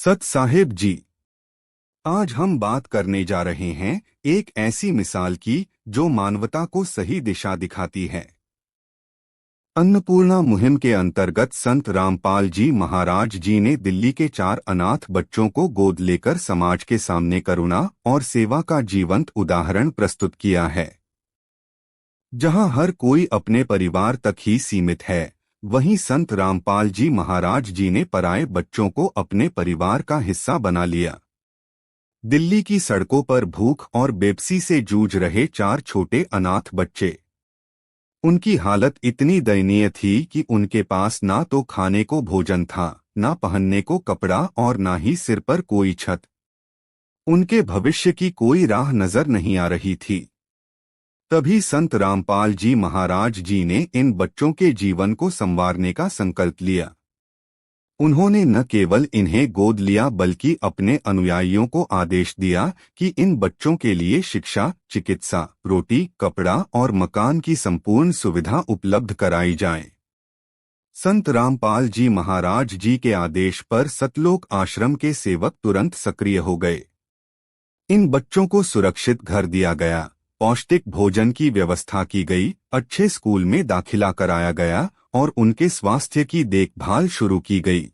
सत साहिब जी, आज हम बात करने जा रहे हैं एक ऐसी मिसाल की जो मानवता को सही दिशा दिखाती है। अन्नपूर्णा मुहिम के अंतर्गत संत रामपाल जी महाराज जी ने दिल्ली के 4 अनाथ बच्चों को गोद लेकर समाज के सामने करुणा और सेवा का जीवंत उदाहरण प्रस्तुत किया है। जहां हर कोई अपने परिवार तक ही सीमित है, वहीं संत रामपाल जी महाराज जी ने पराये बच्चों को अपने परिवार का हिस्सा बना लिया। दिल्ली की सड़कों पर भूख और बेबसी से जूझ रहे 4 छोटे अनाथ बच्चे। उनकी हालत इतनी दयनीय थी कि उनके पास ना तो खाने को भोजन था, ना पहनने को कपड़ा और ना ही सिर पर कोई छत। उनके भविष्य की कोई राह नजर नहीं आ रही थी। तभी संत रामपाल जी महाराज जी ने इन बच्चों के जीवन को संवारने का संकल्प लिया। उन्होंने न केवल इन्हें गोद लिया बल्कि अपने अनुयायियों को आदेश दिया कि इन बच्चों के लिए शिक्षा, चिकित्सा, रोटी, कपड़ा और मकान की संपूर्ण सुविधा उपलब्ध कराई जाए। संत रामपाल जी महाराज जी के आदेश पर सतलोक आश्रम के सेवक तुरंत सक्रिय हो गए। इन बच्चों को सुरक्षित घर दिया गया, पौष्टिक भोजन की व्यवस्था की गई, अच्छे स्कूल में दाखिला कराया गया और उनके स्वास्थ्य की देखभाल शुरू की गई।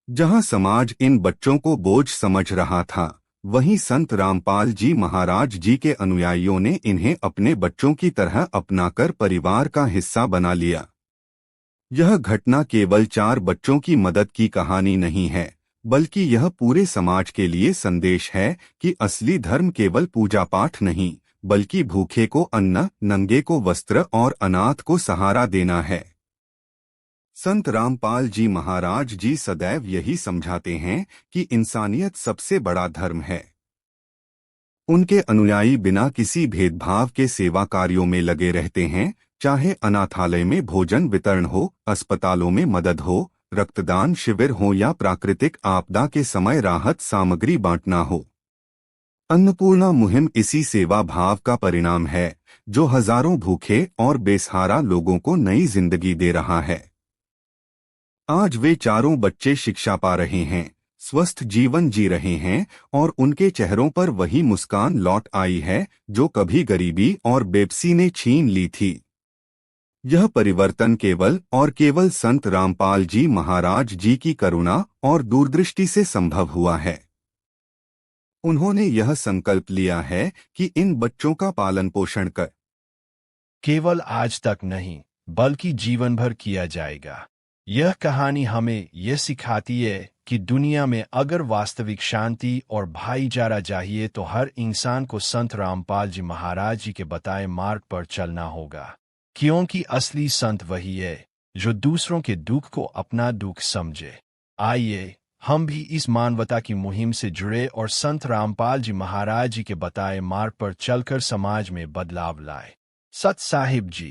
जहां समाज इन बच्चों को बोझ समझ रहा था, वहीं संत रामपाल जी महाराज जी के अनुयायियों ने इन्हें अपने बच्चों की तरह अपनाकर परिवार का हिस्सा बना लिया। यह घटना केवल 4 बच्चों की मदद की कहानी नहीं है, बल्कि यह पूरे समाज के लिए संदेश है कि असली धर्म केवल पूजा पाठ नहीं, बल्कि भूखे को अन्न, नंगे को वस्त्र और अनाथ को सहारा देना है। संत रामपाल जी महाराज जी सदैव यही समझाते हैं कि इंसानियत सबसे बड़ा धर्म है। उनके अनुयायी बिना किसी भेदभाव के सेवा कार्यों में लगे रहते हैं, चाहे अनाथालय में भोजन वितरण हो, अस्पतालों में मदद हो, रक्तदान शिविर हो या प्राकृतिक आपदा के समय राहत सामग्री बांटना हो। अन्नपूर्णा मुहिम इसी सेवा भाव का परिणाम है, जो हजारों भूखे और बेसहारा लोगों को नई जिंदगी दे रहा है। आज वे चारों बच्चे शिक्षा पा रहे हैं, स्वस्थ जीवन जी रहे हैं और उनके चेहरों पर वही मुस्कान लौट आई है जो कभी गरीबी और बेबसी ने छीन ली थी। यह परिवर्तन केवल संत रामपाल जी महाराज जी की करुणा और दूरदृष्टि से संभव हुआ है। उन्होंने यह संकल्प लिया है कि इन बच्चों का पालन पोषण कर केवल आज तक नहीं, बल्कि जीवन भर किया जाएगा। यह कहानी हमें यह सिखाती है कि दुनिया में अगर वास्तविक शांति और भाईचारा चाहिए तो हर इंसान को संत रामपाल जी महाराज जी के बताए मार्ग पर चलना होगा, क्योंकि असली संत वही है जो दूसरों के दुख को अपना दुख समझे। आइए हम भी इस मानवता की मुहिम से जुड़े और संत रामपाल जी महाराज जी के बताए मार्ग पर चलकर समाज में बदलाव लाए। सत साहिब जी।